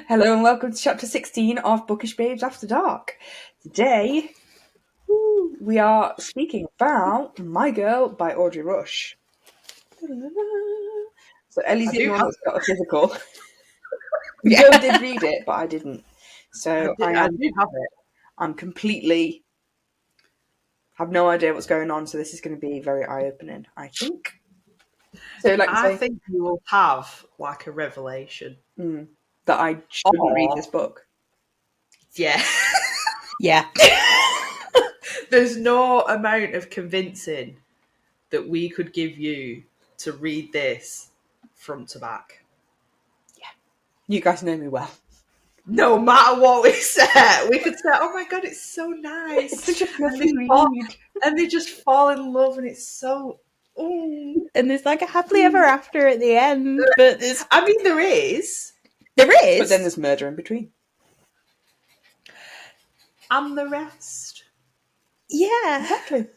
Hello and welcome to chapter 16 of Bookish Babes After Dark. Today, we are speaking about My Girl by Audrey Rush. So Ellie's I the do only one have that's got a physical. Yeah. Joe did read it, but I didn't. So I do have it. I'm completely... have no idea what's going on, so this is going to be very eye-opening, I think. So I think you will have like a revelation. that I shouldn't read this book. Yeah. Yeah. There's no amount of convincing that we could give you to read this front to back. You guys know me well. No matter what we said, we could say, "Oh my god, it's so nice." It's such a fluffy and they read. and they just fall in love, and it's so. And there's like a happily ever after at the end, but there's I mean, there is, there is. But then there's murder in between. and the rest. Yeah. Exactly.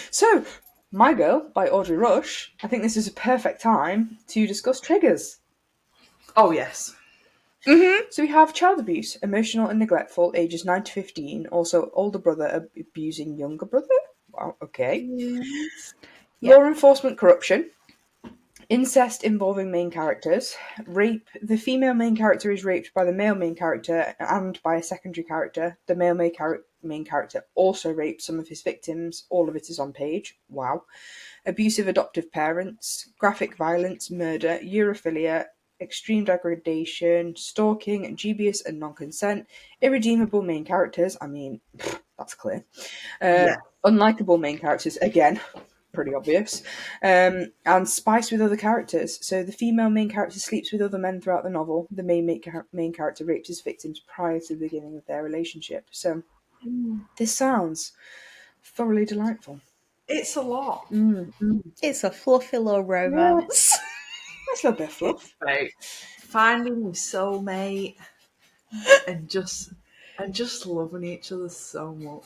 So, My Girl by Audrey Rush. I think this is a perfect time to discuss triggers. Oh yes. So we have child abuse, emotional and neglectful, ages 9 to 15. Also, older brother abusing younger brother. Wow, okay. Yes. Law enforcement corruption. Incest involving main characters. Rape. The female main character is raped by the male main character and by a secondary character. The male main character also raped some of his victims. All of it is on page. Wow. Abusive adoptive parents. Graphic violence, murder, europhilia, extreme degradation, stalking, dubious and non-consent. Irredeemable main characters. I mean, that's clear. Unlikable main characters. Again, pretty obvious. And spice with other characters. So the female main character sleeps with other men throughout the novel. The main character rapes his victims prior to the beginning of their relationship. So this sounds thoroughly delightful. It's a lot. It's a fluffy little romance. Nice little bit of fluff. It's about finding your soulmate and just loving each other so much.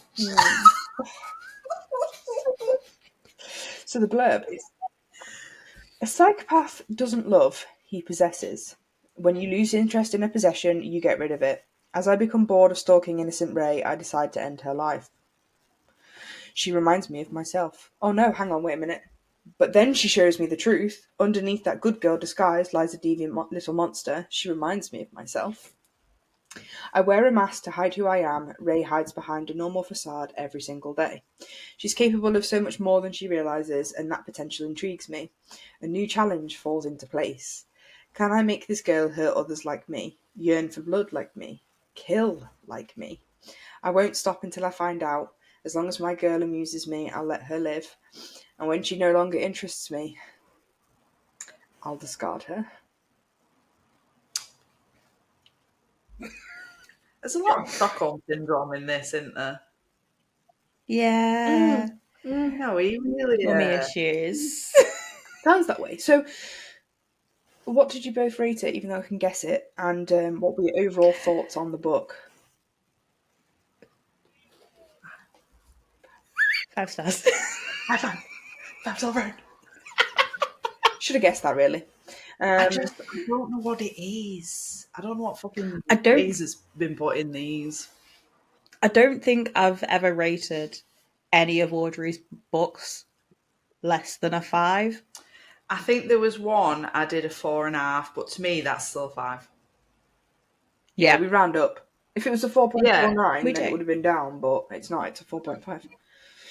So the blurb. A psychopath doesn't love, he possesses. When you lose interest in a possession, you get rid of it. As I become bored of stalking innocent Ray, I decide to end her life. She reminds me of myself. Oh no, hang on, wait a minute. But then she shows me the truth. Underneath that good girl disguise lies a deviant little monster. She reminds me of myself. I wear a mask to hide who I am. Ray hides behind a normal facade every single day. She's capable of so much more than she realizes, and that potential intrigues me. A new challenge falls into place. Can I make this girl hurt others like me? Yearn for blood like me? Kill like me? I won't stop until I find out. As long as my girl amuses me, I'll let her live. And when she no longer interests me, I'll discard her. There's a lot of Stockholm syndrome in this, isn't there? Yeah. No, he really Mummy issues. Sounds that way. So, what did you both rate it, even though I can guess it? And what were your overall thoughts on the book? 5 stars. High five. That's all right. Should have guessed that, really. I don't know what it is. I don't know what fucking phrase has been put in these. I don't think I've ever rated any of Audrey's books less than a 5. I think there was one I did a 4.5, but to me that's still 5. Yeah, we round up. If it was a 4.49, we then do. it would have been down, but it's not. It's a 4.5.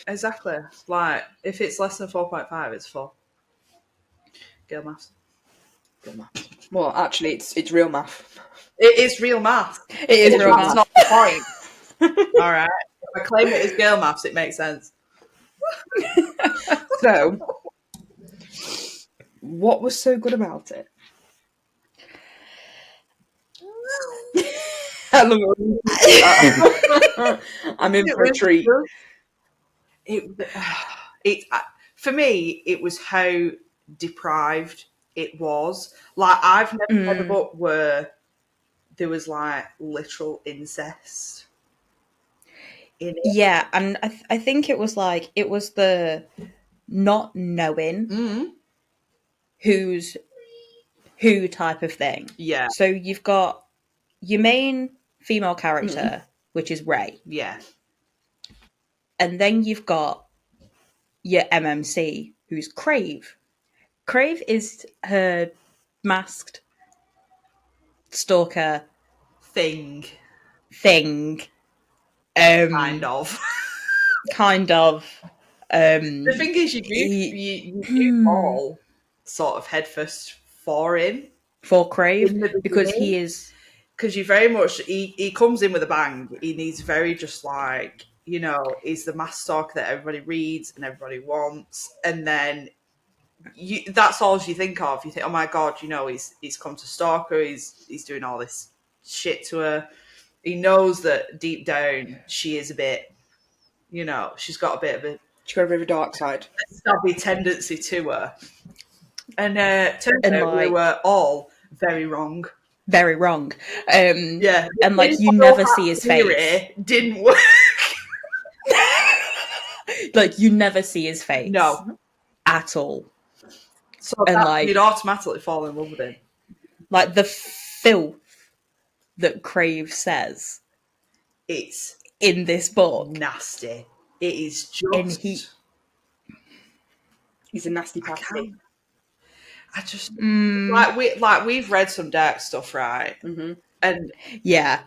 Exactly. Like, if it's less than 4.5, it's 4. Girl maths. Well, actually, it's real math. It is real maths. It is real That's maths. not the point. All right. If I claim it as girl maths, it makes sense. So, what was so good about it? I love it. I'm in for a treat. For me, it was how deprived it was. Like, I've never read a book where there was like literal incest in it. Yeah, and I think it was the not knowing who's who type of thing. Yeah. So you've got your main female character, which is Ray, Yeah. and then you've got your MMC, who's Crave. Crave is her masked stalker Thing. thing. Kind of. Kind of. The thing is, you do fall sort of headfirst for him for Crave in the because beginning. he is, because you very much he comes in with a bang. He's very just like, you know, he's the mass stalker that everybody reads and everybody wants, and then that's all you think of. You think, oh my god, you know, he's come to stalk her. He's doing all this shit to her. He knows that deep down she is a bit, you know, she's got a bit of a She's got a bit of a dark side. stabby tendency to her. And turns and out we like were all very wrong. very wrong. Yeah, and like you never see his face. theory didn't work. Like you never see his face. No. At all. So And that, like you'd automatically fall in love with him. like the filth that Crave says It's in this book. nasty. It is just. And he's a nasty pasty. I just like we've read some dark stuff, right? Mm-hmm. And yeah,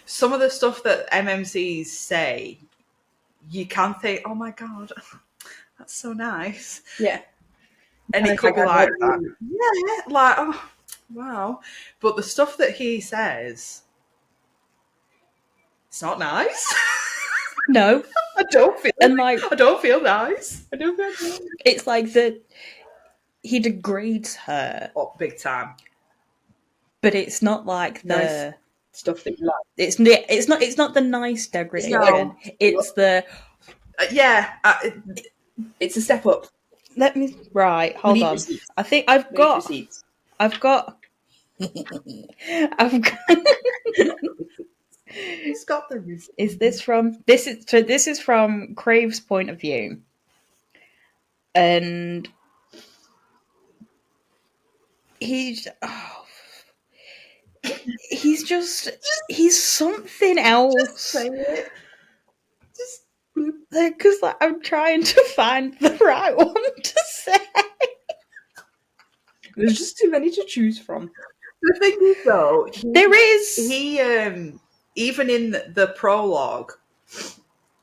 some of the stuff that MMCs say, you can think, "Oh my god, that's so nice." Yeah. And it could be like that. Yeah, like, oh, wow. But the stuff that he says, it's not nice. no, I don't feel and like I don't feel nice. I don't feel nice. it's like that he degrades her, Oh, big time. but it's not like the Nice stuff that you like. it's not the nice degradation. No. It's the Yeah. It's a step up. let me right. Hold need on. receipts. I think I've got. Receipts. I've got. I've got. He's got the reason. Is this from this is so this is from Crave's point of view, and he's he's just he's something else. Say it. Just Because like, I'm trying to find the right one to say. There's just too many to choose from. the thing is, though, There is. he even in the prologue,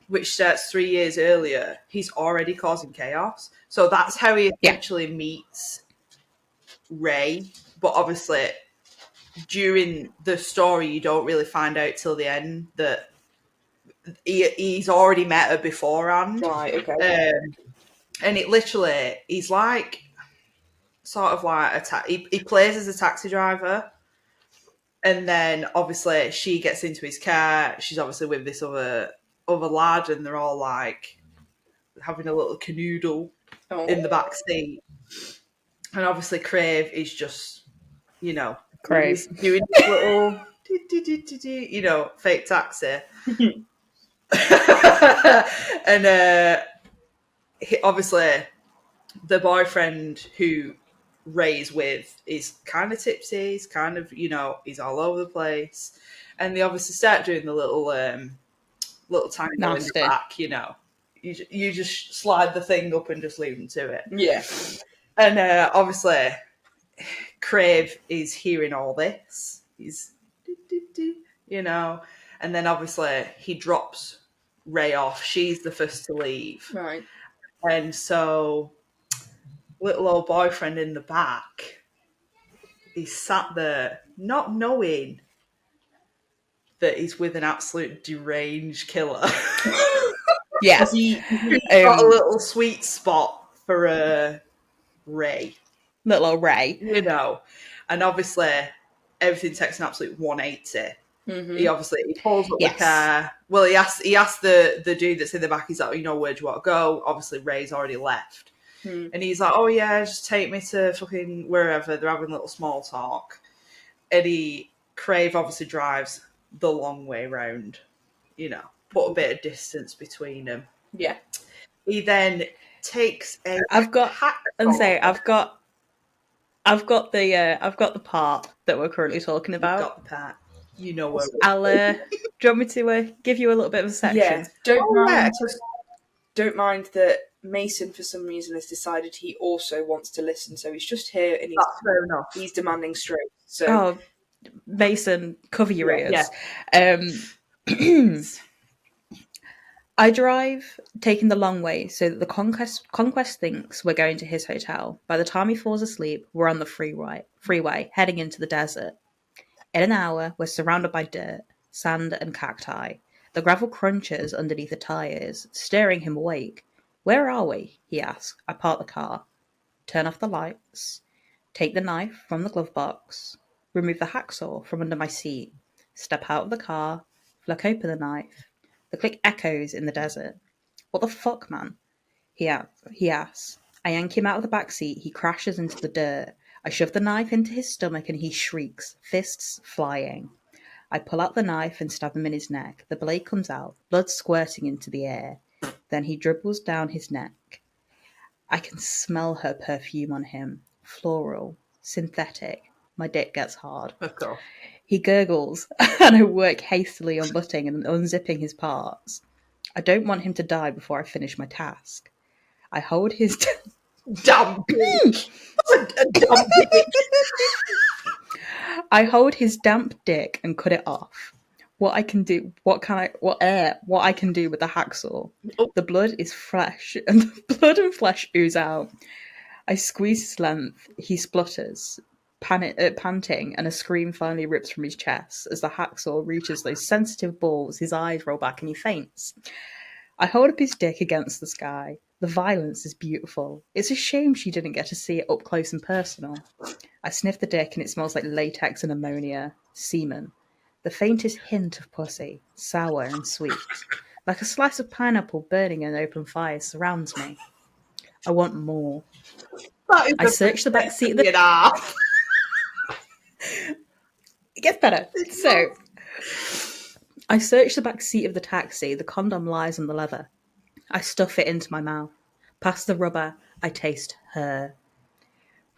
which starts 3 years earlier, he's already causing chaos. So that's how he actually meets Ray. But obviously, during the story, you don't really find out till the end that he's already met her beforehand. Right, okay. And it literally, he's like, sort of like, he plays as a taxi driver. And then obviously she gets into his car. She's obviously with this other lad, and they're all like having a little canoodle in the back seat. And obviously Crave is just, you know, Crave doing this little, you know, fake taxi. And obviously the boyfriend who Ray's with is kind of tipsy. He's kind of, you know, he's all over the place, and they obviously start doing the little tango in the back. You know, you just slide the thing up and just leave them to it. Yeah. And obviously, Crave is hearing all this. He's, you know, and then obviously he drops Ray off. She's the first to leave, Right. and so little old boyfriend in the back, he's sat there not knowing that he's with an absolute deranged killer. Yeah. He's got a little sweet spot for Ray. Little old Ray. You know. And obviously everything takes an absolute 180. Mm-hmm. He pulls up the car. Well, he asked the dude that's in the back, he's like, you know, where do you want to go? Obviously Ray's already left. And he's like, oh yeah, just take me to fucking wherever. They're having a little small talk. And Crave obviously drives the long way round, you know, put a bit of distance between them. Yeah. He then takes a I've got I've got the part that we're currently talking You've about. got the part. You know where. I'll. Do you want me to give you a little bit of a section? Yeah, don't Oh, yeah, mind. 'cause Don't mind that Mason, for some reason, has decided he also wants to listen. So he's just here and that's fair enough. he's demanding straight. So Oh, Mason, cover your ears. I drive, taking the long way, so that the conquest thinks we're going to his hotel. By the time he falls asleep, we're on the freeway, heading into the desert. In an hour, we're surrounded by dirt, sand, and cacti. The gravel crunches underneath the tires, stirring him awake. Where are we? He asks. I park the car, turn off the lights, take the knife from the glove box, remove the hacksaw from under my seat, step out of the car, flick open the knife. The click echoes in the desert. What the fuck, man? He asks. I yank him out of the back seat. He crashes into the dirt. I shove the knife into his stomach and he shrieks, fists flying. I pull out the knife and stab him in his neck. The blade comes out, blood squirting into the air. Then he dribbles down his neck. I can smell her perfume on him. Floral, synthetic. My dick gets hard. Of course. He gurgles, and I work hastily unbuttoning and unzipping his parts. I don't want him to die before I finish my task. I hold his... Damn bitch. A damn bitch. I hold his damp dick and cut it off. What I can do with the hacksaw. Oh. The blood is fresh, and the blood and flesh ooze out. I squeeze his length. He splutters, panting, and a scream finally rips from his chest as the hacksaw reaches those sensitive balls. His eyes roll back and he faints. I hold up his dick against the sky. The violence is beautiful. It's a shame she didn't get to see it up close and personal. I sniff the dick and it smells like latex and ammonia, semen. The faintest hint of pussy, sour and sweet. Like a slice of pineapple burning in an open fire surrounds me. I want more. I search the back seat of the... It gets better. So, I search the back seat of the taxi. The condom lies on the leather. I stuff it into my mouth. Past the rubber, I taste her.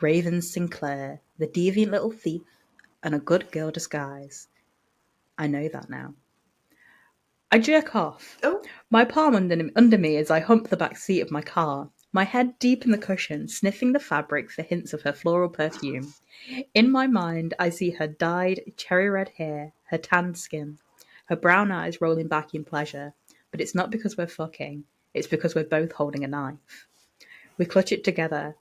Raven Sinclair, the deviant little thief, and a good girl disguise. I know that now. I jerk off. Oh. My palm under me as I hump the back seat of my car, my head deep in the cushion, sniffing the fabric for hints of her floral perfume. In my mind, I see her dyed cherry red hair, her tanned skin, her brown eyes rolling back in pleasure. But it's not because we're fucking, it's because we're both holding a knife. We clutch it together.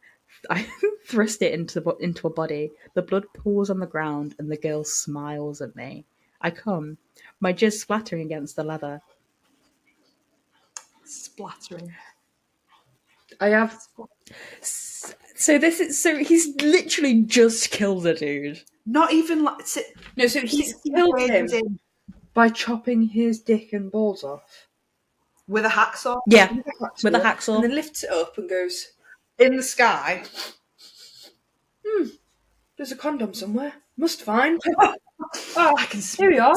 I thrust it into a body. The blood pools on the ground and the girl smiles at me. I come, my jizz splattering against the leather. Splattering. I have. So he's literally just killed a dude. Not even like... No, so he's killed him by chopping his dick and balls off. With a hacksaw? Yeah, with a hacksaw. And then lifts it up and goes, In the sky? there's a condom somewhere. Must find. Oh, I can see. Here we are.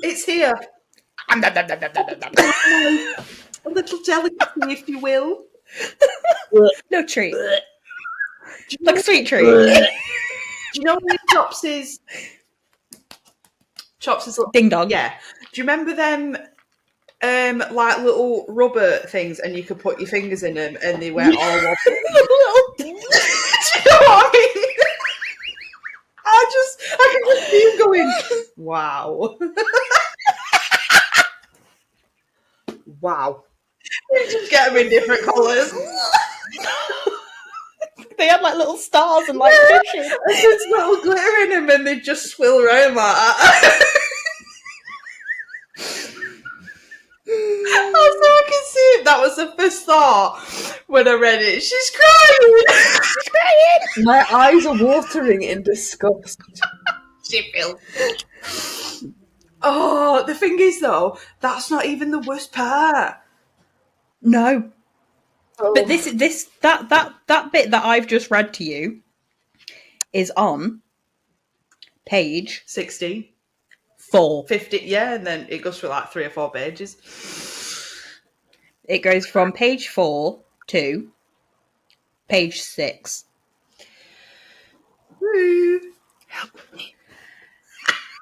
It's here. A little delicacy, if you will. No treat. Do you Like a sweet treat. Do you know when Chops's Ding dong. Yeah. Do you remember them like little rubber things and you could put your fingers in them and they went all wobbly? Do you know what I mean? I can just see him going, wow. Wow. You just get them in different colours. They had like little stars and like fishes. And there's little glitter in them and they just swill around like that. Oh, so I can see it. That was the first thought when I read it. She's crying. She's crying. My eyes are watering in disgust. She feels. Oh, the thing is though, that's not even the worst part. No. Oh. But that bit that I've just read to you is on page 60, 4. 50, yeah, and then it goes for like 3 or 4 pages. It goes from page 4 to page 6.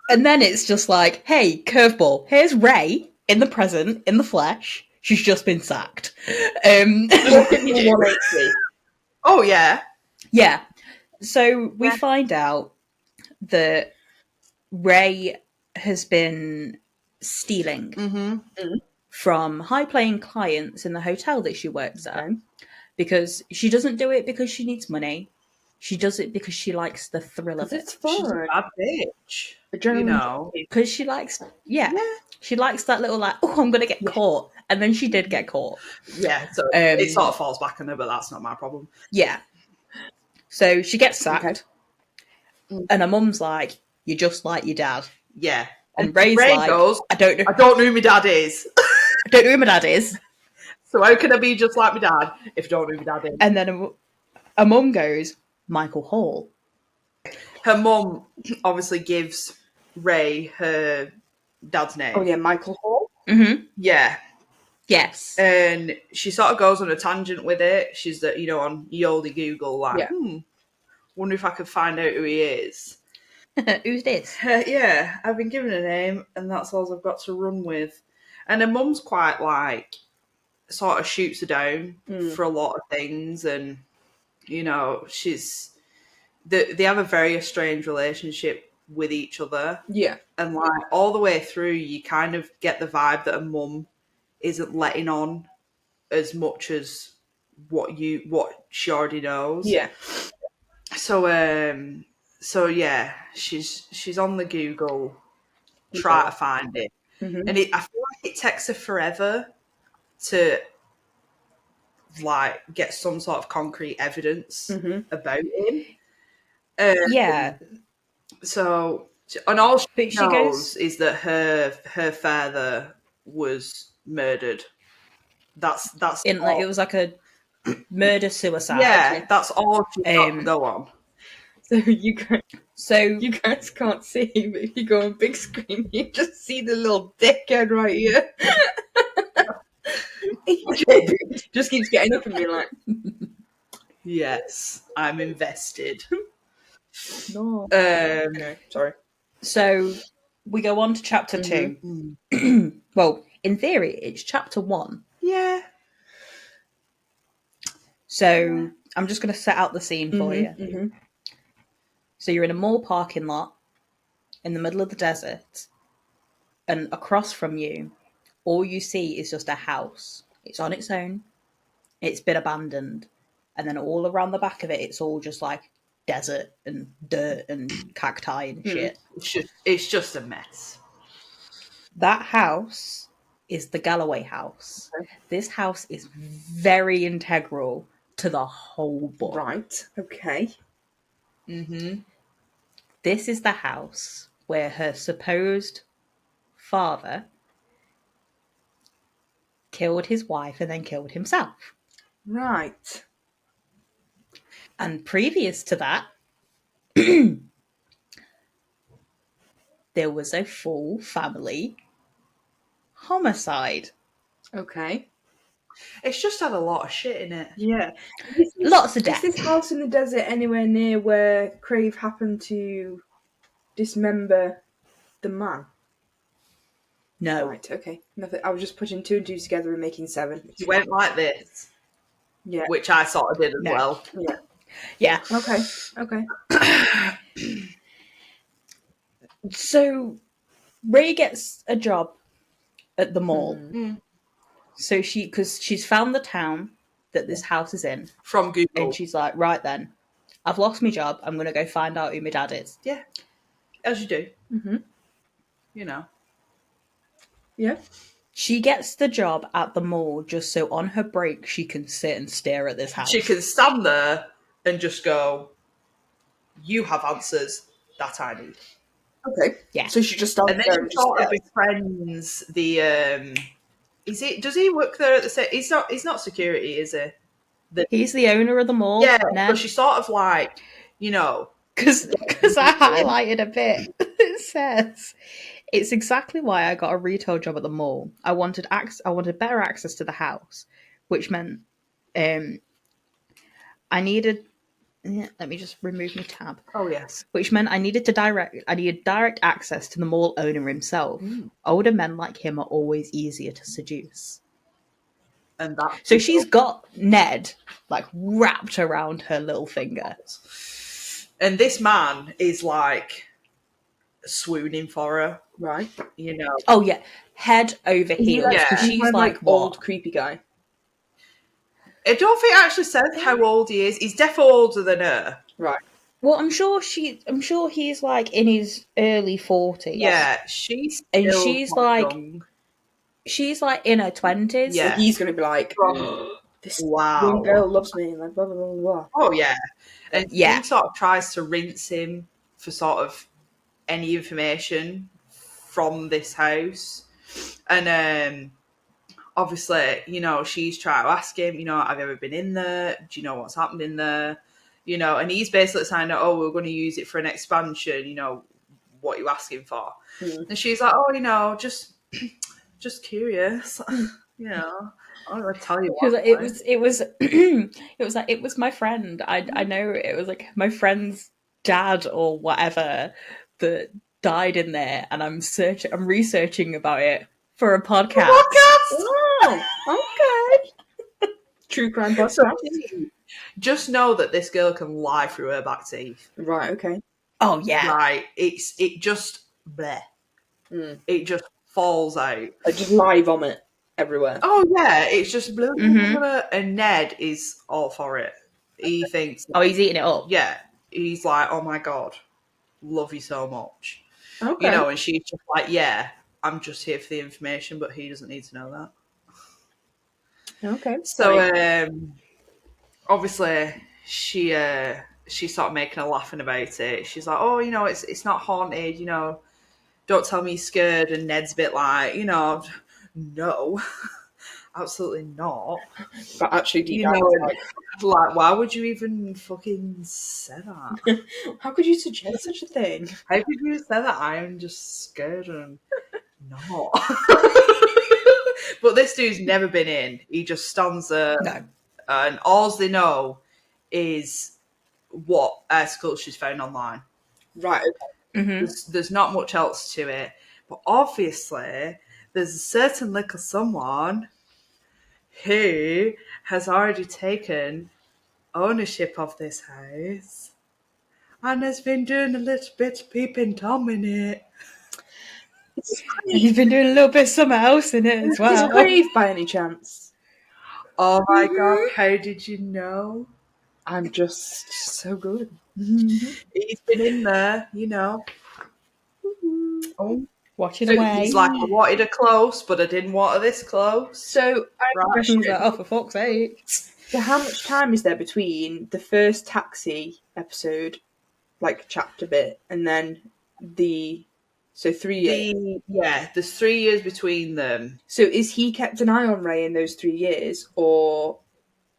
And then it's just like, hey, curveball. Here's Ray in the present, in the flesh. She's just been sacked. What can you do? 180. Oh yeah. Yeah. So we Yeah. find out that Ray has been stealing from high-paying clients in the hotel that she works at. Okay. Because she doesn't do it because she needs money. She does it because she likes the thrill of Because it's it. She's a fun. bad bitch. You Adrenaline know. junkie. Because she likes, yeah. Yeah. She likes that little like, oh, I'm going to get Yeah. caught. And then she did get caught. Yeah. So it sort of falls back on her, but that's not my problem. Yeah. So she gets sacked. Okay. And her mum's like, you're just like your dad. Yeah. And Ray's Ray like, goes, I don't know who my dad is. I don't know who my dad is. So how can I be just like my dad if I don't know who my dad is? And then a mum goes, Michael Hall. Her mum obviously gives Ray her dad's name. Oh yeah, Michael Hall. Mm-hmm. Yeah. Yes. And she sort of goes on a tangent with it. She's on Yoldy Google, like, Yeah. wonder if I could find out who he is. Who's this? Yeah, I've been given a name, and that's all I've got to run with. And her mum's quite like, sort of shoots her down for a lot of things, and she's they have a very strange relationship with each other, Yeah. and like all the way through, you kind of get the vibe that her mum isn't letting on as much as what she already knows. Yeah. So yeah, she's on the Google, try to find it, Mm-hmm. and I feel like it takes her forever to like get some sort of concrete evidence about him. Yeah. So, and all she But she knows goes is that her father was murdered. That's in all. like it was like a murder suicide. Yeah, that's all she's got to go on. So you So guys can't see, but if you go on big screen, you just see the little dickhead right here. He just keeps getting up and being like, Yes, I'm invested. no. Um, Okay, sorry. So we go on to chapter 2. Well, in theory, it's chapter 1. yeah. So I'm just going to set out the scene for you. Mm-hmm. So you're in a mall parking lot in the middle of the desert, and across from you, all you see is just a house. It's on its own. It's been abandoned. And then all around the back of it, it's all just like desert and dirt and cacti and shit. It's just a mess. That house is the Galloway house. Okay. This house is very integral to the whole book. Right, okay. Mm-hmm. This is the house where her supposed father killed his wife and then killed himself. Right. And previous to that, there was a full family homicide. Okay. It's just had a lot of shit in it. Yeah. Lots of death. Is this house in the desert anywhere near where Crave happened to dismember the man? No. Right, okay. Nothing. I was just putting 2 and 2 together and making 7. It went like this, Yeah. which I sort of did as No. well. Yeah. Yeah. Okay. So Ray gets a job at the mall. So because she's found the town that this house is in, From Google. and she's like, right then, I've lost my job. I'm going to go find out who my dad is. Yeah, as you do. Mm-hmm. Yeah. She gets the job at the mall just so on her break she can sit and stare at this house. She can stand there and just go, you have answers that I need. Okay. Yeah. So she just started And then there she and just sort of stared. befriends the does he work there at the same he's not security, is he? He's the owner of the mall. Yeah, Ned. but she sort of like, Because I highlighted a bit. It says, it's exactly why I got a retail job at the mall. I wanted better access to the house, which meant I needed Yeah, let me just remove my tab. Oh yes. Which meant I needed direct access to the mall owner himself. Mm. Older men like him are always easier to seduce. And that. So she's got Ned like wrapped around her little finger. And this man is like swooning for her, Right. you know. Oh yeah, head over Is he heels like, because Yeah. she's kind of like old, what? creepy guy? I don't think it actually says how old he is. He's definitely older than her. Right. Well, I'm sure he's like in his early 40s. Yeah, she's And still quite young. she's like in her 20s. So Yeah. he's going to be like, From- this young Wow. girl loves me, like, blah, blah, blah, blah. Oh yeah. And Yeah. she sort of tries to rinse him for sort of any information from this house. And obviously, you know, she's trying to ask him, you know, have you ever been in there? Do you know what's happened in there? You know, and he's basically saying, oh, we're going to use it for an expansion, you know, what are you asking for? Mm. And she's like, oh, you know, just curious. You know, I'm going to tell you She was what. like, it was it was like it was my friend. I know it was like my friend's dad or whatever that died in there, and I'm researching about it for a podcast. Oh, okay. True crime podcast. Just know that this girl can lie through her back teeth. Right, okay. Oh yeah. Right. It just bleh. Mm. It just falls out. Like just lie vomit everywhere. Oh yeah, it's just blah, blah, Mhm. blah, blah. And Ned is all for it. He thinks, Oh, he's eating it up. yeah, he's like, oh my god, love you so much. Okay. You know, and she's just like, yeah, I'm just here for the information, but he doesn't need to know that. Okay. So obviously she's sort of making a laughing about it. She's like, oh, you know, it's not haunted, you know, don't tell me you're scared. And Ned's a bit like, you know, no, absolutely not. But actually, deep You down, know, it's like, why would you even fucking say that? like, how could you suggest such a thing? How could you say that? I am just scared and not. But this dude's never been in. He just stands there, No. and all they know is what article she's found online. Right. Okay. Mm-hmm. There's not much else to it. But obviously, there's a certain little someone who has already taken ownership of this house and has been doing a little bit of peeping Tom in it. And he's been doing a little bit of summer house in it as Is well. Crave by any chance? Oh my god, how did you know? I'm just so good. He's been in there, you know. Oh, Watching away. he's like, I wanted her close, but I didn't want her this close. So, I have a Right. question. He's like, oh, for fuck's sake. So, how much time is there between the first taxi episode, like chapter bit, and then so 3 years? There's 3 years between them. So, is he kept an eye on Ray in those 3 years, or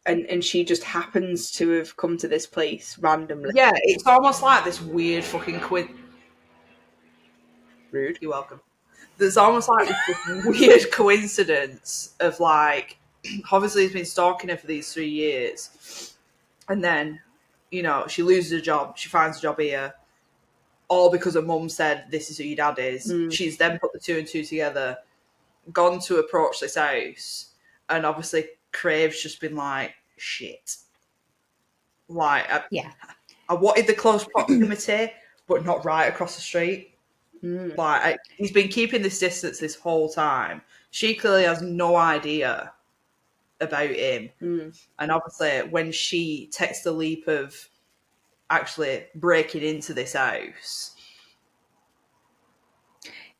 and she just happens to have come to this place randomly? Yeah, it's almost like this weird fucking Rude. You're welcome. There's almost like this weird coincidence of like, obviously he's been stalking her for these 3 years, and then, you know, she loses a job, she finds a job here, all because her mum said this is who your dad is. She's then put the two and two together, gone to approach this house, and obviously Crave's just been like, shit. Like, I wanted the close proximity, but not right across the street. Like, he's been keeping this distance this whole time. She clearly has no idea about him. And obviously, when she takes the leap of actually breaking into this house.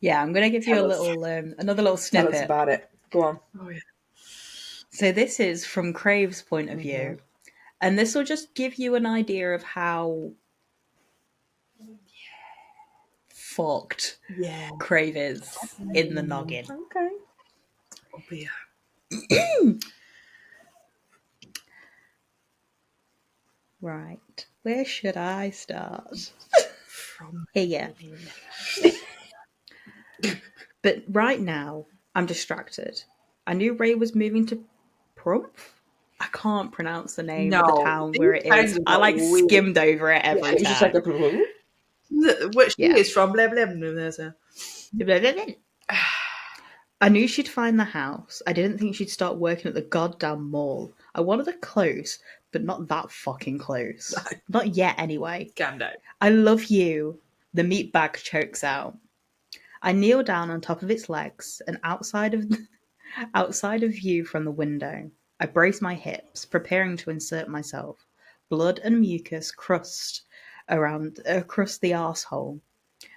Yeah, I'm going to give you a little, another little Tell us snippet. about it. Go on. Oh, yeah. So this is from Crave's point of view. And this will just give you an idea of how fucked Crave is in the noggin. Okay. Oh, yeah. Right. Where should I start? From Here. But right now, I'm distracted. I knew Ray was moving to Prump. I can't pronounce the name of the No, town where these it towns is. have I got like weird. skimmed over it Yeah, every It was just like time. Which she Yeah. is from, blah, blah, blah, blah, blah. I knew she'd find the house. I didn't think she'd start working at the goddamn mall. I wanted her close, but not that fucking close. Not yet, anyway. Calm down. I love you. The meat bag chokes out. I kneel down on top of its legs and outside of view from the window. I brace my hips, preparing to insert myself. Blood and mucus crust across the arsehole,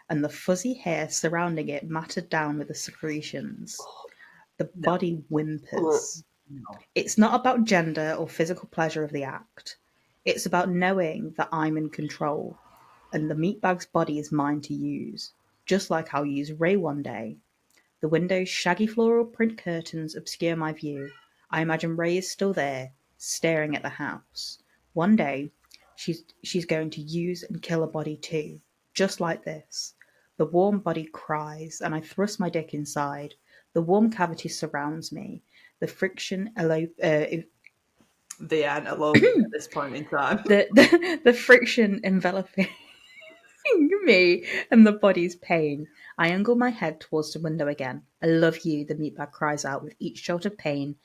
and the fuzzy hair surrounding it matted down with the secretions. The No, body whimpers. no. It's not about gender or physical pleasure of the act. It's about knowing that I'm in control, and the meatbag's body is mine to use, just like I'll use Ray one day. The window's shaggy floral print curtains obscure my view. I imagine Ray is still there, staring at the house. One day, she's going to use and kill a body too, just like this. The warm body cries, and I thrust my dick inside. The warm cavity surrounds me. The friction The antelope at this point in time. the friction enveloping me and the body's pain. I angle my head towards the window again. I love you, the meatbag cries out with each jolt of pain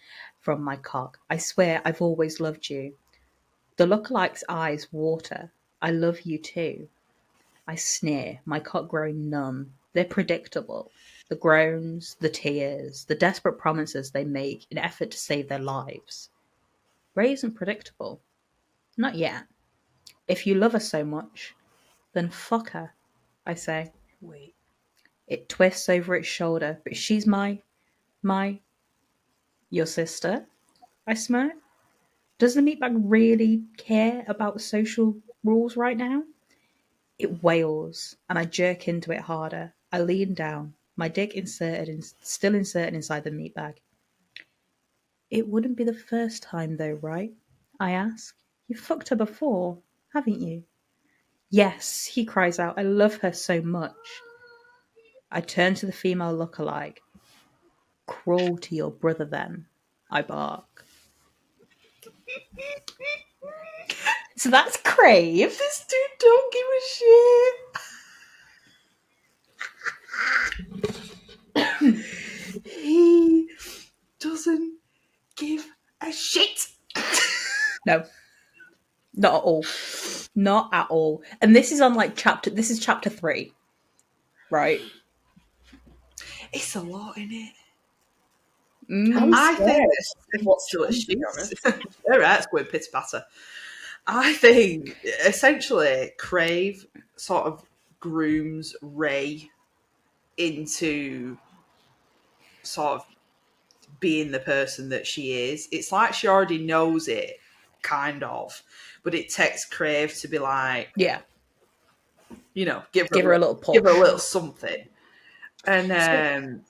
from my cock. I swear I've always loved you. The lookalike's eyes water. I love you too. I sneer, my cock growing numb. They're predictable. The groans, the tears, the desperate promises they make in effort to save their lives. Ray isn't predictable. Not yet. If you love her so much, then fuck her, I say. Wait. It twists over its shoulder, but she's your sister? I smirk. Does the meatbag really care about social rules right now? It wails, and I jerk into it harder. I lean down, my dick still inserted inside the meatbag. It wouldn't be the first time, though, right? I ask. You fucked her before, haven't you? Yes, he cries out. I love her so much. I turn to the female lookalike. Crawl to your brother then, I bark. So that's Crave. This dude don't give a shit. He doesn't give a shit. No, not at all. Not at all. And this is on like this is chapter 3. Right? It's a lot in it. I'm I think scared of what's still to a come, to be shit. honest. All right, it's going pitter patter. I think essentially Crave sort of grooms Ray into sort of being the person that she is. It's like she already knows it, kind of, but it takes Crave to be like, Yeah. give Give her a little push. give her a little something. And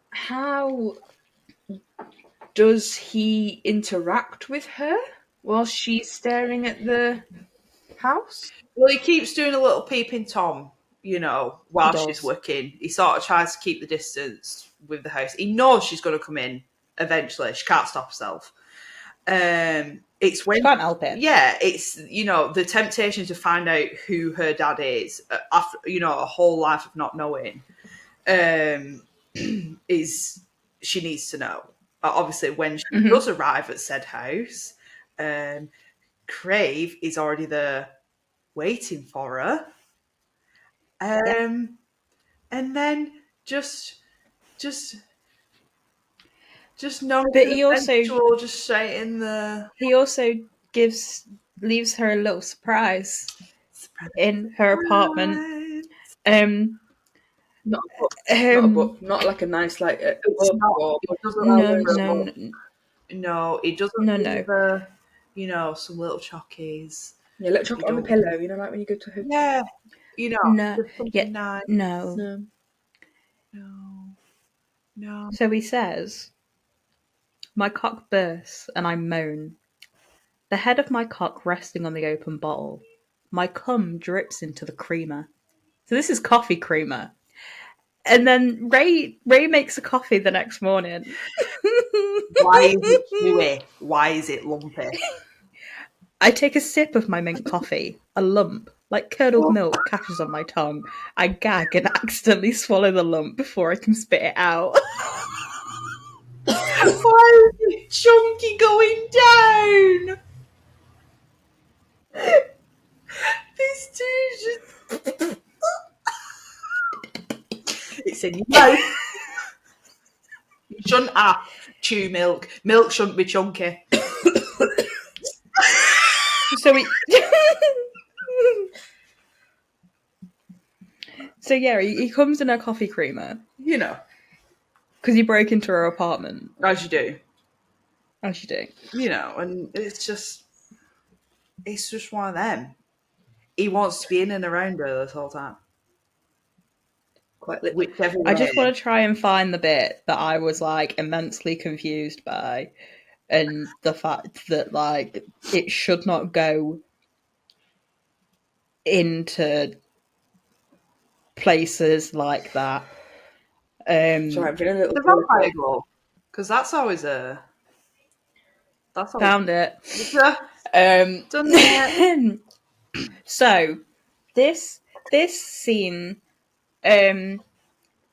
How does he interact with her while she's staring at the house? well, he keeps doing a little peeping Tom, while He she's does. working. He sort of tries to keep the distance with the house. He knows she's going to come in eventually. She can't stop herself. It's when She can't help it. yeah, it's the temptation to find out who her dad is after a whole life of not knowing. Is she needs to know. Obviously, when she does arrive at said house, Crave is already there waiting for her. And then just no But he also just straight in the leaves her a little surprise in her apartment. Not a book. Not a book. Not like a nice a It's book not. or It doesn't No, leave her. no, No, it doesn't no, leave no. her. Some little chockies. yeah, little chocolate on the don't- pillow. Like when you go to her. Yeah, No, just something yeah, nice. no. No. So he says, my cock bursts and I moan. The head of my cock resting on the open bottle. My cum drips into the creamer. So this is coffee creamer. And then Ray makes a coffee the next morning. Why is it chewy? Why is it lumpy? I take a sip of my mint coffee. A lump, like curdled milk, catches on my tongue. I gag and accidentally swallow the lump before I can spit it out. Why is it chunky going down? This dude just... It's in your mouth. You shouldn't chew milk. Milk shouldn't be chunky. So he... So yeah, he comes in a coffee creamer. You know. Because he broke into her apartment. As you do. As you do. You know, and it's just one of them. He wants to be in and around her this whole time. Quite literally. Whichever way. I just want to try and find the bit that I was like immensely confused by, and the fact that like it should not go into places like that. Sorry, I'm feeling a little. The vampire glove, because that's always a. That's always Found it. Done it. So this scene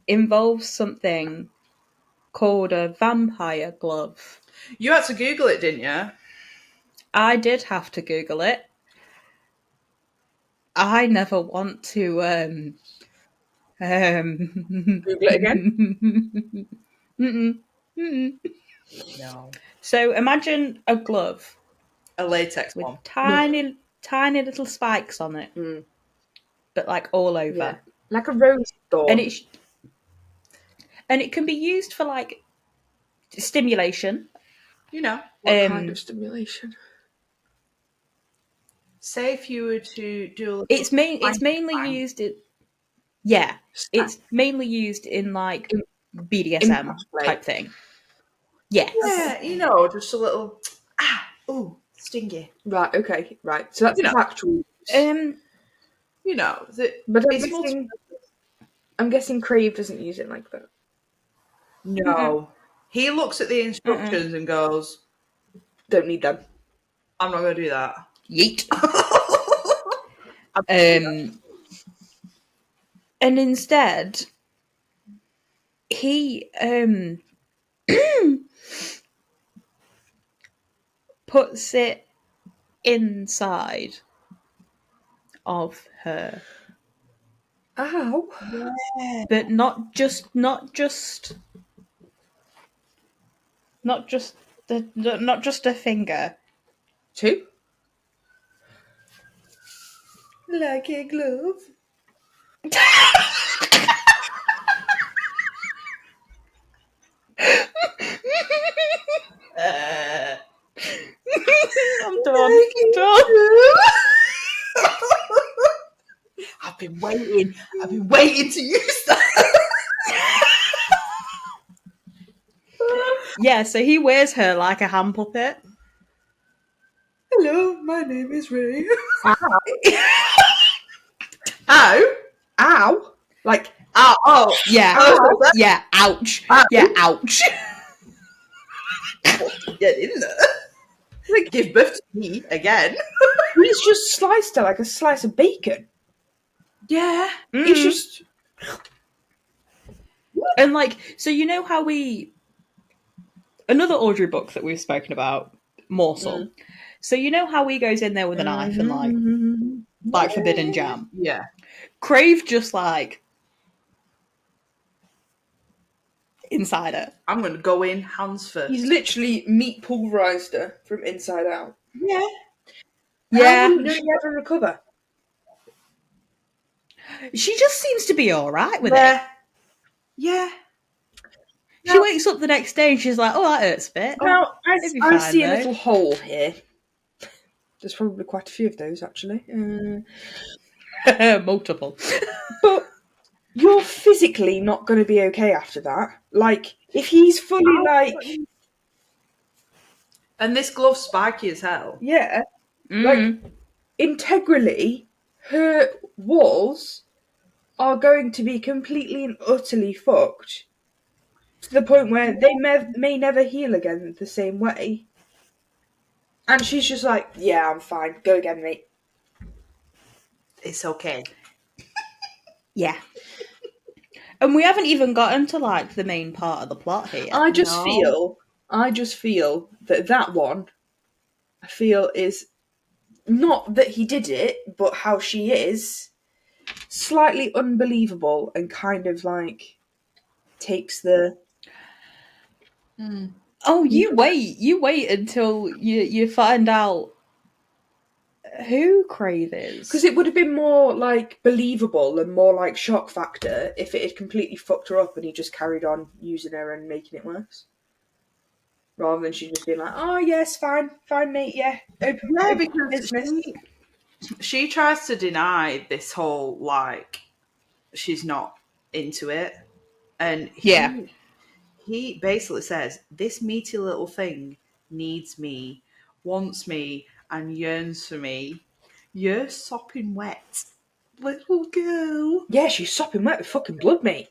involves something called a vampire glove. You had to Google it, didn't you? I did have to Google it. I never want to Google it again. No. So imagine a glove A latex with one. tiny little spikes on it, but like all over, Yeah. Like a rose thorn. And it can be used for like stimulation. You know. What kind of stimulation? Say if you were to do. It's mainly used in. Yeah, it's mainly used in like BDSM type thing. Yes. Yeah, you know, just a little. Stingy. Right. Okay. Right. So that's the actual. You know, But it's I'm guessing Crave doesn't use it like that. No. He looks at the instructions and goes, Don't need them. I'm not going to do that. Yeet. And instead, he puts it inside of her. Ow. Yeah. But not just a finger. Two? Like a glove. I'm done. I've been waiting to use that. Yeah, so he wears her like a hand puppet. Hello, my name is Ray. Ow. Ow. Like, Oh. Yeah. Oh. Yeah, ouch. Ow. Yeah, ouch. Get in there. Like, give birth to me again. he's just sliced her like a slice of bacon. Yeah. He's just. And like, so you know how another Audrey book that we've spoken about, Morsel. So you know how he goes in there with a knife and like forbidden jam. Yeah. Crave just like inside her. I'm going to go in hands first. He's literally meat pulverized her from inside out. Yeah. Yeah. How will you ever recover? She just seems to be alright with it. Yeah. She wakes up the next day and she's like, oh, that hurts a bit. Now, it'd be I fine, see a though. little hole here. There's probably quite a few of those, actually. Multiple. But you're physically not going to be okay after that. Like, if he's fully like... And this glove's spiky as hell. Yeah. Like, integrally, her walls are going to be completely and utterly fucked. to the point where they may never heal again the same way. And she's just like, yeah, I'm fine. Go again, mate. It's okay. Yeah. And we haven't even gotten to like the main part of the plot here. I just No. feel that one, I feel is not that he did it, but how she is slightly unbelievable and kind of like takes the. Oh, you wait until you find out who Crave is. Because it would have been more like believable and more like shock factor if it had completely fucked her up and he just carried on using her and making it worse. Rather than she just being like, oh yes, fine, mate, yeah, Yeah, open because business. she tries to deny this whole, like, she's not into it. And Yeah. he basically says, this meaty little thing needs me, wants me, and yearns for me. You're sopping wet, little girl. Yeah, she's sopping wet with fucking blood, mate.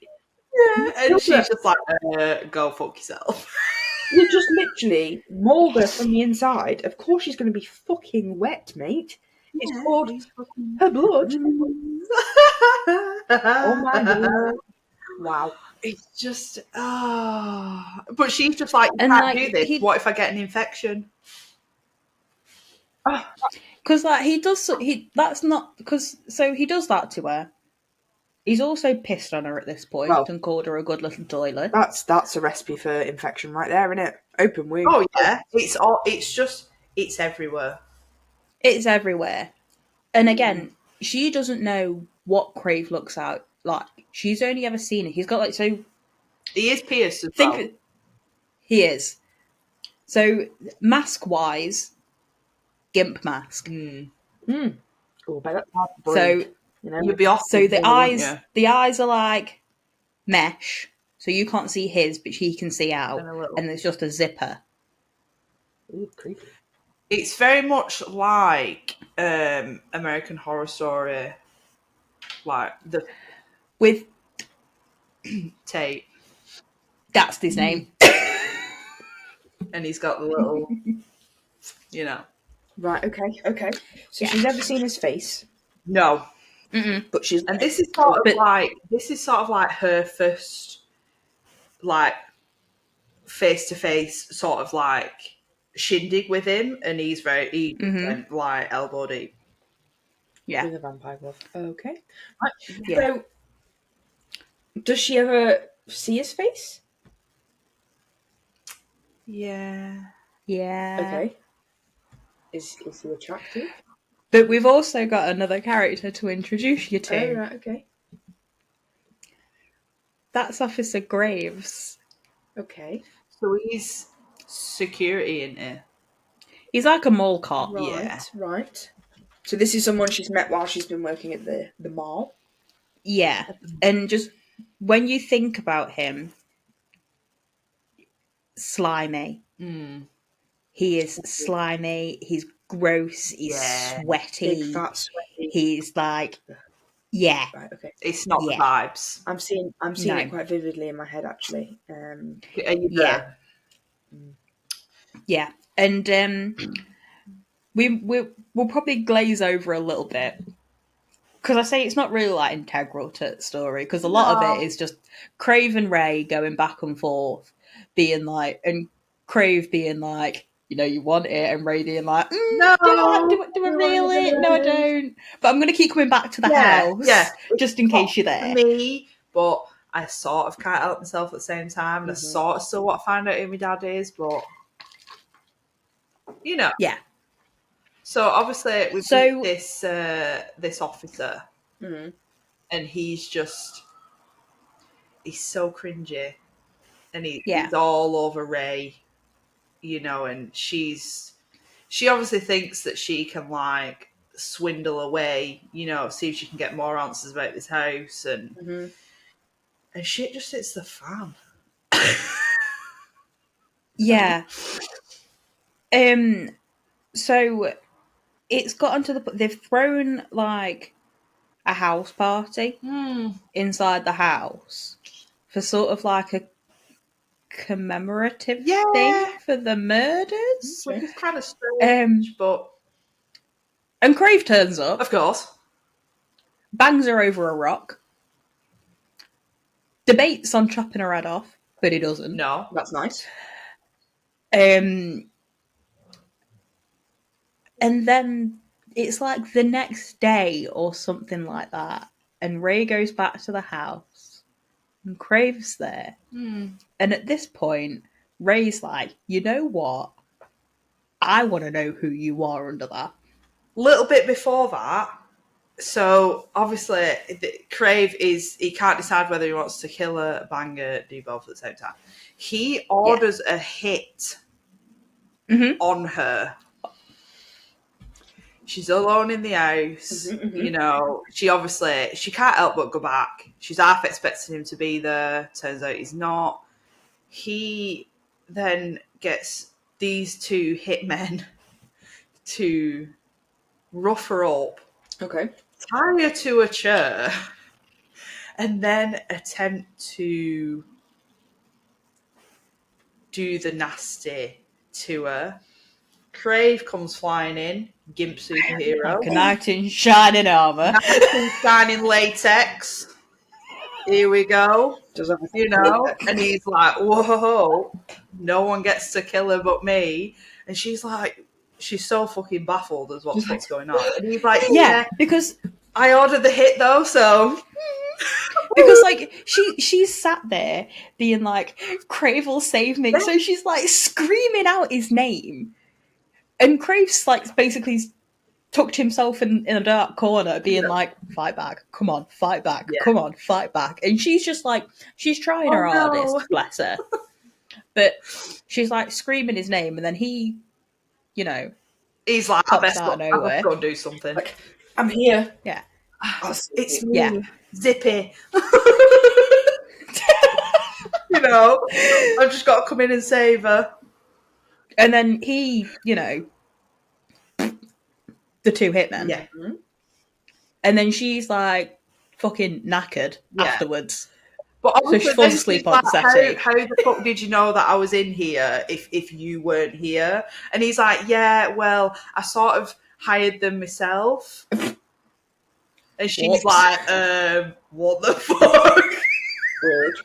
Yeah. And she's just like, go fuck yourself. You just literally mauled her from the inside. Of course she's going to be fucking wet, mate. It's Yeah, poured he's fucking. her blood. Oh my god. Wow. It's just, but she's just like, you And can't like do this. What if I get an infection? Ah, because like he does that's not because so he does that to her. He's also pissed on her at this point well, and called her a good little toilet. that's a recipe for infection right there, isn't it? Open wound. Oh yeah, it's all. It's just. It's everywhere. It's everywhere. And again, she doesn't know what Crave looks out like. She's only ever seen it. He's got like so. He is pierced as Think well. he is. So mask wise, gimp mask. Oh, but that's hard to So breathe, you know? You'd be off. so the eyes You? the eyes are like mesh, so you can't see his, but he can see out, And a little. and there's just a zipper. Ooh, creepy. It's very much like American Horror Story, like the With tape, that's his name. and he's got the little, you know. Right, okay. So Yeah. she's never seen his face, No, but she's. and this is sort of But- like her first, like, face to face sort of like shindig with him, and he went like elbow deep. Yeah. With a vampire glove. Okay. Right. Yeah. So, does she ever see his face? Yeah. Yeah. Okay. Is he attractive? But we've also got another character to introduce you to. Oh, right, okay. That's Officer Graves. Okay. So he's security in here. He's like a mall cop. Right, Yeah. right. So this is someone she's met while she's been working at the mall. Yeah. And just when you think about him, slimy. He is slimy. He's gross. He's Yeah. sweaty. Big, fat, sweaty. He's like, yeah. Right, okay. It's not the Yeah. vibes. I'm seeing No. it quite vividly in my head, actually. Are you Yeah. there? Yeah. And we'll probably glaze over a little bit. Because I say it's not really like integral to the story, because a lot of it is just Crave and Ray going back and forth, being like, and Crave being like, you know, you want it, and Ray being like, No, do I really? No, I don't. But I'm going to keep coming back to the house, just in case you're there. Me, but I sort of can't help myself at the same time, and I sort of still want to find out who my dad is, but you know. Yeah. So obviously we've got this officer, and he's so cringy, and he's all over Ray, you know, and she obviously thinks that she can like swindle away, you know, see if she can get more answers about this house, and shit just hits the fan. Yeah. So it's gotten to they've thrown like a house party inside the house for sort of like commemorative Yeah. thing for the murders. Which is kind of strange, but And Crave turns up, of course. bangs her over a rock, debates on chopping her head off, but he doesn't. No. That's nice. And then it's like the next day or something like that, and Ray goes back to the house, and Crave's there. And at this point, Ray's like, you know what? I want to know who you are under that. Little bit before that, so obviously Crave he can't decide whether he wants to kill her, bang her, do both at the same time. He orders a hit on her. She's alone in the house. You know, she can't help but go back. She's half expecting him to be there. Turns out he's not. He then gets these two hitmen to rough her up, Okay. tie her to a chair, and then attempt to do the nasty to her. Crave comes flying in, gimp superhero. Like a knight in shining armour. Knight in shining latex. Here we go. You know, and he's like, whoa, no one gets to kill her but me. And she's like, she's so fucking baffled as what's going on. And he's like, yeah, because I ordered the hit though, so. Because like she's sat there being like, Crave will save me. So she's like screaming out his name. And Crave's like basically tucked himself in a dark corner, being like, fight back, come on, fight back, come on, fight back. And she's just like, she's trying her hardest, bless her. But she's like screaming his name, and then he, you know, he's like, I best go and do something. Like, I'm here. Yeah. It's me, Zippy. You know, I've just got to come in and save her. And then he, you know, the two hitmen. Yeah. And then she's like fucking knackered afterwards. But so she falls asleep on the settee. How the fuck did you know that I was in here if you weren't here? And he's like, yeah, well, I sort of hired them myself. And she's like, what the fuck? Weird.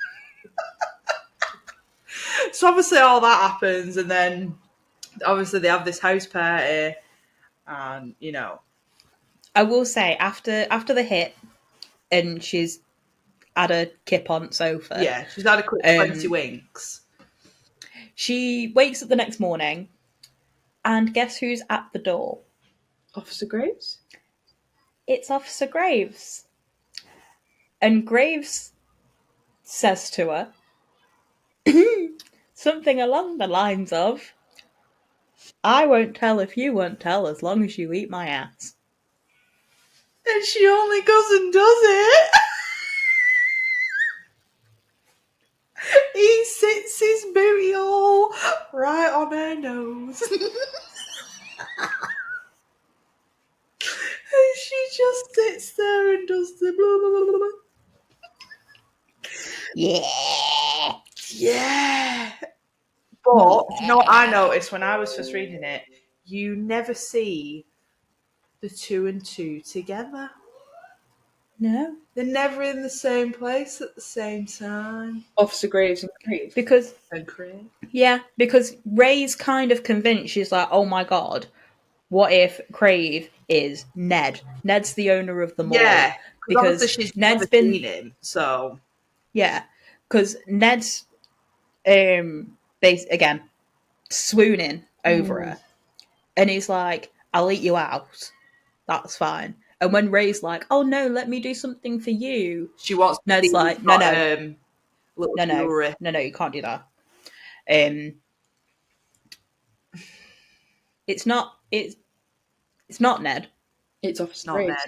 So obviously all that happens, and then obviously they have this house party, and you know. I will say after the hit, and she's had a kip on sofa. Yeah, she's had a quick 20 winks. She wakes up the next morning, and guess who's at the door? Officer Graves? It's Officer Graves. And Graves says to her something along the lines of, I won't tell if you won't tell as long as you eat my ass. And she only goes and does it. He sits his booty hole right on her nose. And she just sits there and does the blah, blah, blah, blah. Yeah. Yeah. But, you know what I noticed when I was first reading it? You never see the two and two together. No. They're never in the same place at the same time. Officer Graves and Crave. Because And Crave. Yeah, because Ray's kind of convinced. She's like, oh my god, what if Crave is Ned? Ned's the owner of the mall. Yeah, because she's Ned's never been seen him, so yeah, because Ned's again swooning over her, and he's like, I'll eat you out. That's fine. And when Ray's like, oh no, let me do something for you, she wants. Ned's like, no, jewelry. No, you can't do that. It's not Ned. It's Officer Not Graves.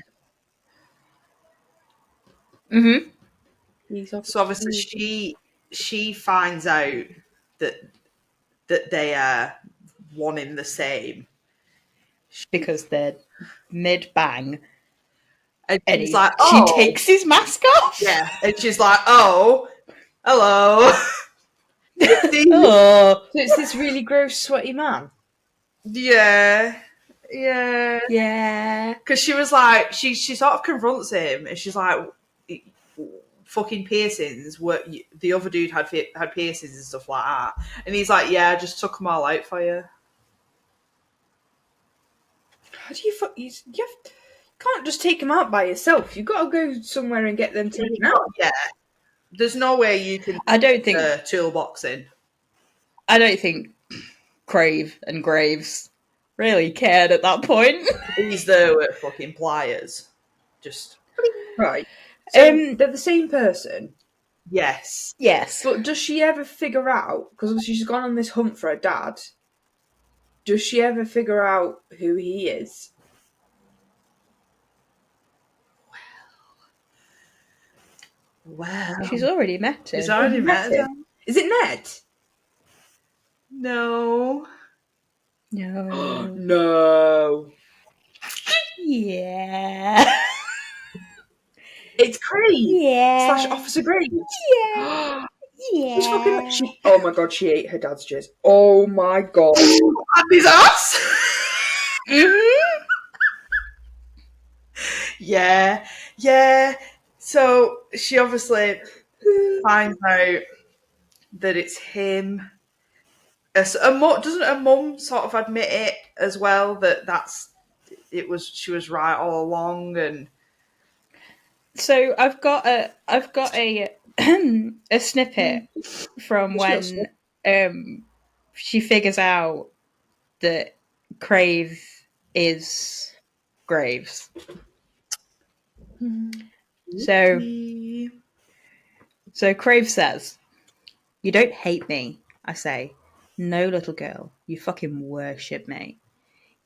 Ned. Mm-hmm. So obviously she finds out that they are one in the same because they're mid bang, and he's like, oh. She takes his mask off. Yeah, and she's like, oh, hello. Oh, So it's this really gross, sweaty man. Yeah. Yeah. yeah. Because she was like, she sort of confronts him, and she's like, "Fucking piercings." What the other dude had piercings and stuff like that, and he's like, "Yeah, I just took them all out for you." How do can't just take them out by yourself. You've got to go somewhere and get them taken out. Yeah, there's no way you can I don't think toolboxing. Crave and Graves really cared at that point. He's there with fucking pliers. Just Right. So Um, they're the same person. yes. yes. But does she ever figure out, because she's gone on this hunt for her dad, does she ever figure out who he is? Wow. She's already met him. She's already met him. Is it Ned? No. No. No. Yeah. It's Craig Yeah. / Officer Graves. Yeah. She's fucking. Yeah. Oh my god, she ate her dad's jizz. Oh my god. And his ass. Mhm. Yeah. Yeah. So she obviously finds out that it's him. Doesn't a mum sort of admit it as well, she was right all along, and So I've got a a snippet from It's real when she figures out that Crave is Graves. So Crave says, "You don't hate me," I say. "No, little girl, you fucking worship me.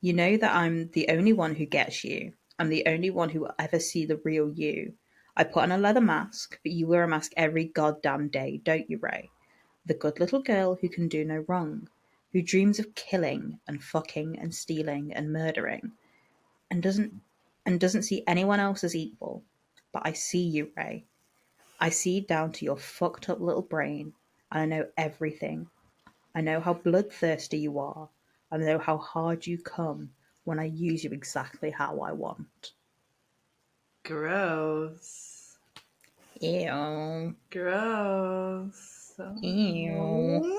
You know that I'm the only one who gets you. I'm the only one who will ever see the real you. I put on a leather mask, but you wear a mask every goddamn day, don't you, Ray? The good little girl who can do no wrong, who dreams of killing and fucking and stealing and murdering, and doesn't see anyone else as equal. But I see you, Ray. I see down to your fucked up little brain, and I know everything. I know how bloodthirsty you are. I know how hard you come when I use you exactly how I want." gross. Ew. Gross. Ew.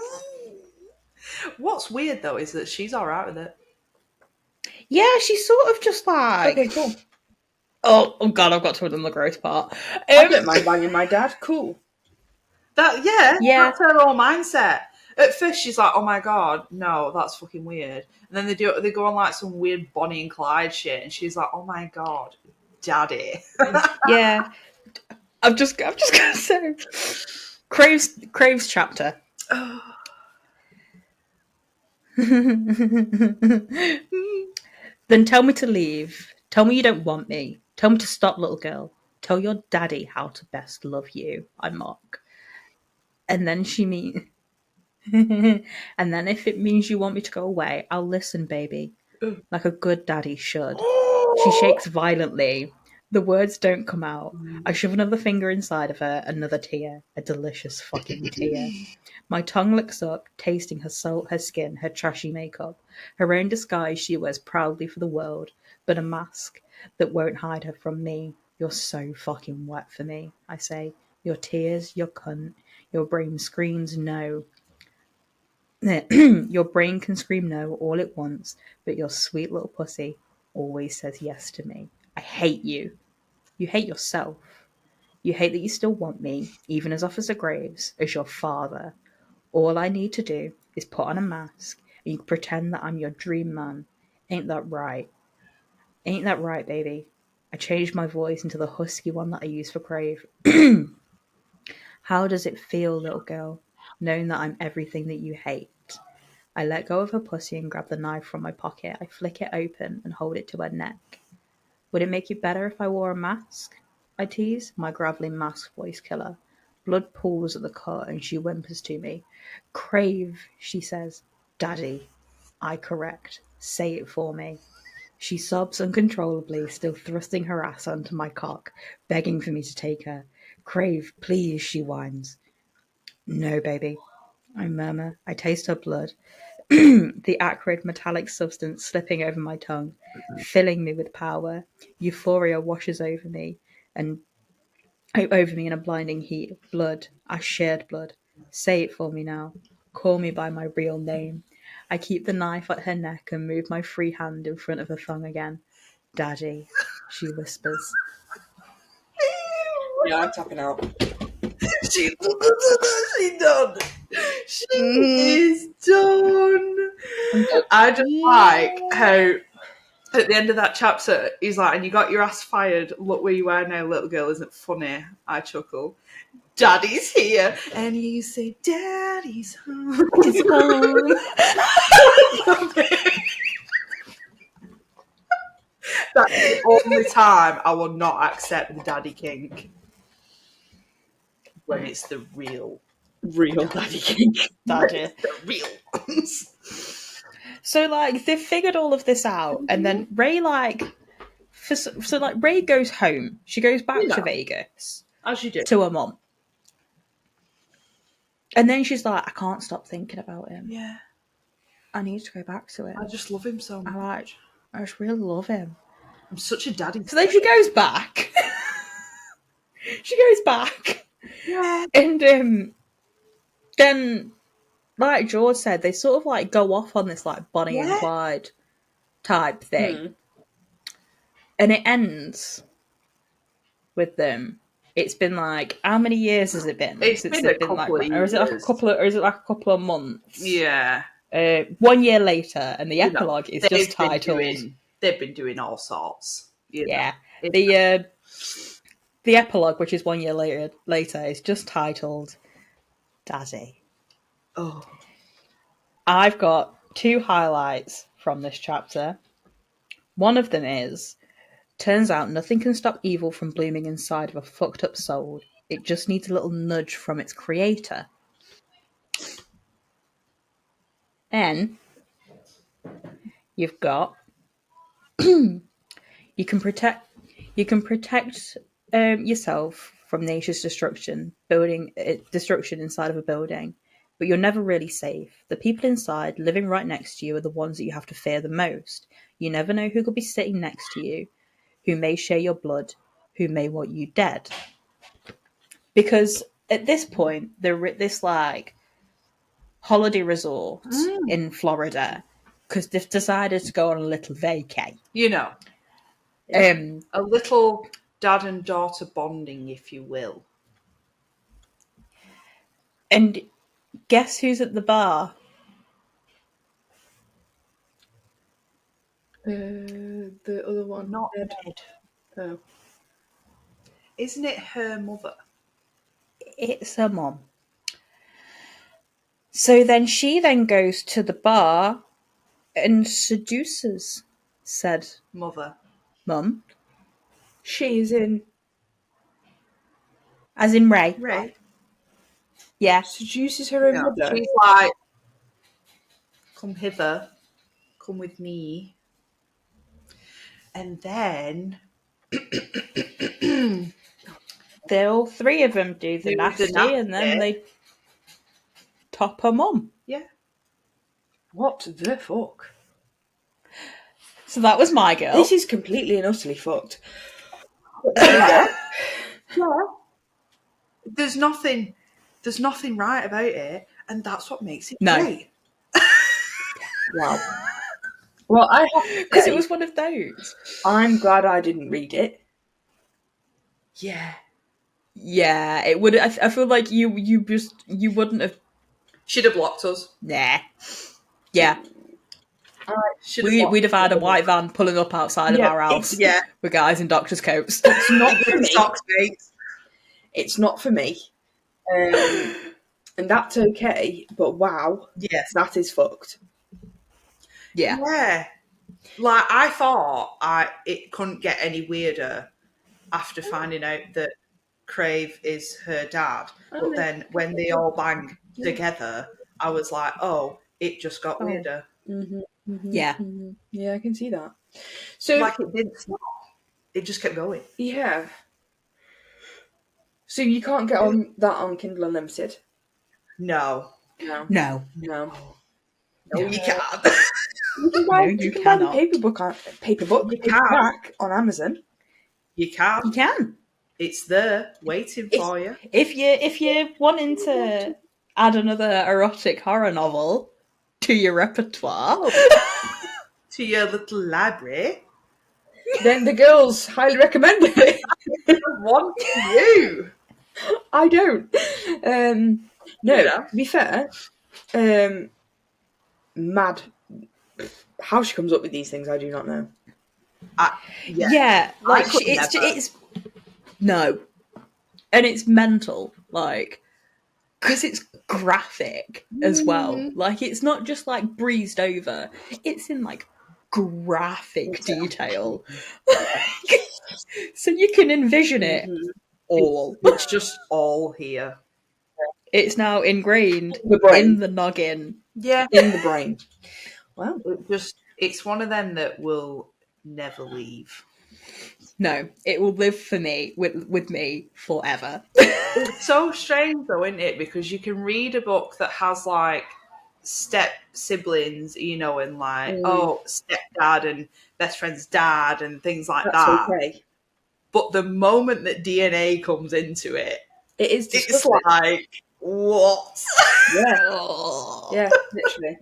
What's weird though is that she's all right with it. Yeah, she's sort of just like, Okay, cool. oh god, I've got to the gross part. I don't mind banging my dad. Cool. Yeah. That's her whole mindset. At first, she's like, "Oh my god, no, that's fucking weird." And then they go on like some weird Bonnie and Clyde shit, and she's like, "Oh my god, daddy." Yeah. I've just gonna say, Craves chapter. Then tell me to leave. Tell me you don't want me. Tell me to stop, little girl. Tell your daddy how to best love you, I mock. And then she mean and then if it means you want me to go away, I'll listen, baby. Like a good daddy should. She shakes violently. The words don't come out. I shove another finger inside of her, another tear. A delicious fucking tear. My tongue licks up, tasting her soul, her skin, her trashy makeup. Her own disguise she wears proudly for the world, but a mask that won't hide her from me. You're so fucking wet for me, I say. Your tears, your cunt. Your brain screams no. Your brain can scream no all it wants, but your sweet little pussy always says yes to me. I hate you. You hate yourself. You hate that you still want me, even as Officer Graves, as your father. All I need to do is put on a mask and you can pretend that I'm your dream man. Ain't that right? Ain't that right, baby? I changed my voice into the husky one that I use for Crave. How does it feel, little girl, knowing that I'm everything that you hate? I let go of her pussy and grab the knife from my pocket. I flick it open and hold it to her neck. Would it make you better if I wore a mask? I tease, my gravelly mask voice killer. Blood pools at the cut and she whimpers to me. Crave, she says. Daddy. I correct. Say it for me. She sobs uncontrollably, still thrusting her ass onto my cock, begging for me to take her. Crave, please, she whines. No, baby. I murmur. I taste her blood. The acrid metallic substance slipping over my tongue, filling me with power. Euphoria washes over me in a blinding heat of blood. I shared blood. Say it for me now. Call me by my real name. I keep the knife at her neck and move my free hand in front of her thumb again. Daddy, she whispers. Yeah, I'm tapping out. She done. She is done. I just like how at the end of that chapter, he's like, and you got your ass fired. Look where you are now, little girl. Isn't funny? I chuckle. Daddy's here. And you say, Daddy's home. She's home. That's the only time I will not accept the daddy kink. When it's the real Daddy kink. Daddy. the real ones. So, like, they've figured all of this out, and then Ray, like, Ray goes home. She goes back to Vegas. As you do. To her mum. And then she's like, I can't stop thinking about him. Yeah. I need to go back to him. I just love him so much. I just really love him. I'm such a daddy. So then she goes back. She goes back. Yeah. And then, like George said, they sort of like go off on this like Bonnie and Clyde type thing. And it ends with them. It's been like, how many years has it been? It's been a couple of years. Or is it like a couple of months? Yeah. 1 year later, and the epilogue is just titled. They've been doing all sorts. Yeah. The epilogue, which is 1 year later, is just titled Daddy. Oh. I've got 2 highlights from this chapter. One of them is, turns out nothing can stop evil from blooming inside of a fucked up soul. It just needs a little nudge from its creator. Then you've got you can protect yourself from nature's destruction inside of a building, but you're never really safe. The people inside living right next to you are the ones that you have to fear the most. You never know who could be sitting next to you, who may share your blood, who may want you dead. Because at this point, they're at this like holiday resort in Florida because they've decided to go on a little vacay. You know, a little dad and daughter bonding, if you will. And guess who's at the bar? The other one. Not Ed. Oh. Isn't it her mother? It's her mom. So then she goes to the bar and seduces said Mother. mum. She is in. As in Ray. Ray. Yeah. Seduces her own mother. She's like, come hither, come with me. And then all 3 of them do the nasty, and then they top her mum. Yeah. What the fuck? So that was my girl. This is completely and utterly fucked. Yeah. There's nothing right about it, and that's what makes it great. Wow. Well, I have to because say, it was one of those. I'm glad I didn't read it. Yeah. Yeah, it would. I feel like you wouldn't have. Should have blocked us. Nah. Yeah. We'd have had a white van pulling up outside of our house. Yeah. With guys in doctor's coats. It's not for me. Socks, mates. It's not for me. And that's okay, but wow. Yes. That is fucked. Yeah. Yeah. Like, I thought it couldn't get any weirder after finding out that Crave is her dad. But then when they all bang together, I was like, oh, it just got weirder. Mm-hmm, mm-hmm, Yeah. Mm-hmm. Yeah, I can see that. So, like, it didn't stop. It just kept going. Yeah. So you can't get on that on Kindle Unlimited? No. No. No. No. No. You can't. You You can buy the cannot. paperback on Amazon. You can't. You can. It's there, waiting for you. If you're wanting to add another erotic horror novel to your repertoire, To your little library. Then the girls highly recommend it. One to you. I don't. No, You know. to be fair, mad. How she comes up with these things, I do not know. yeah, like I could it's no, and it's mental, like because it's graphic as well. Like it's not just like breezed over; it's in like graphic detail, so you can envision it all. It's just all here. It's now ingrained The brain. in the noggin. Yeah. In the brain. Wow. It's one of them that will never leave. No, it will live for me with me forever. It's so strange though, isn't it? Because you can read a book that has like step siblings, and like, stepdad and best friend's dad and things like That's that. okay. But the moment that DNA comes into it, It is it's disgusting. like, what? Yeah. Oh. Yeah, literally.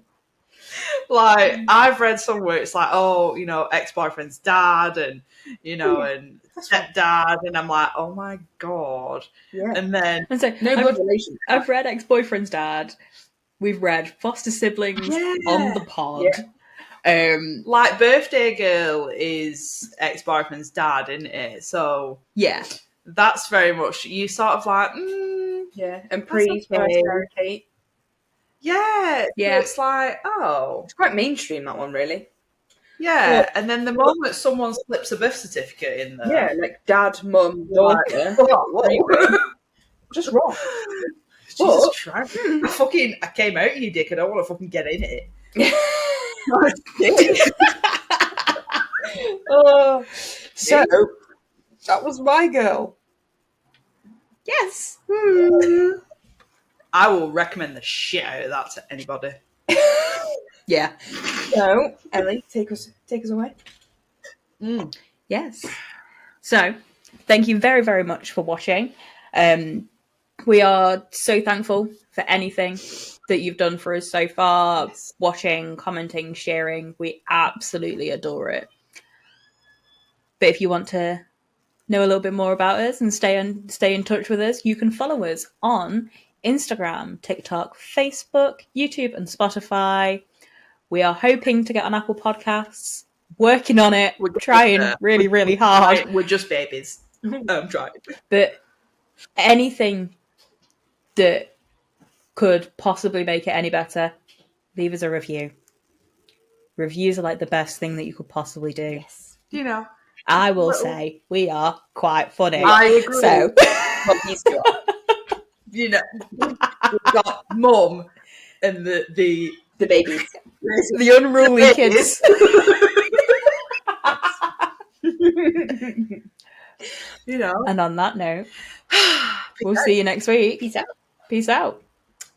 Like, I've read somewhere it's like, ex-boyfriend's dad and, and stepdad. And I'm like, oh my God. Yeah. And then, And so No blood relation. I've read ex-boyfriend's dad. We've read foster siblings on the pod. Yeah. Like, Birthday Girl is ex-boyfriend's dad, isn't it? So, Yeah. that's very much, you sort of like, Yeah. And that's Praise by okay. Sarah Kate. Yeah. Yeah. So it's like, oh. It's quite mainstream, that one, really. Yeah. And then the moment someone slips a birth certificate in there. Yeah, like dad, mum, You're daughter. like, whoa. Just wrong. Jesus But- Christ. I came out, you dick. I don't want to fucking get in it. So, that was my girl. Yes. I will recommend the shit out of that to anybody. Yeah. So, Ellie, take us away. Yes. So, thank you very, very much for watching. We are so thankful for anything that you've done for us so far. Yes. Watching, commenting, sharing. We absolutely adore it. But if you want to know a little bit more about us and stay in touch with us, you can follow us on Instagram, TikTok, Facebook, YouTube, and Spotify. We are hoping to get on Apple Podcasts. Working on it. We're trying really, really hard. We're just babies. I'm trying. But anything that could possibly make it any better, leave us a review. Reviews are like the best thing that you could possibly do. Yes. I will say we are quite funny. I agree. So, Well, these two are. We've got mum and the The babies. the unruly kids. And on that note, we'll see you next week. Peace out. Peace out.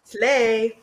Slay.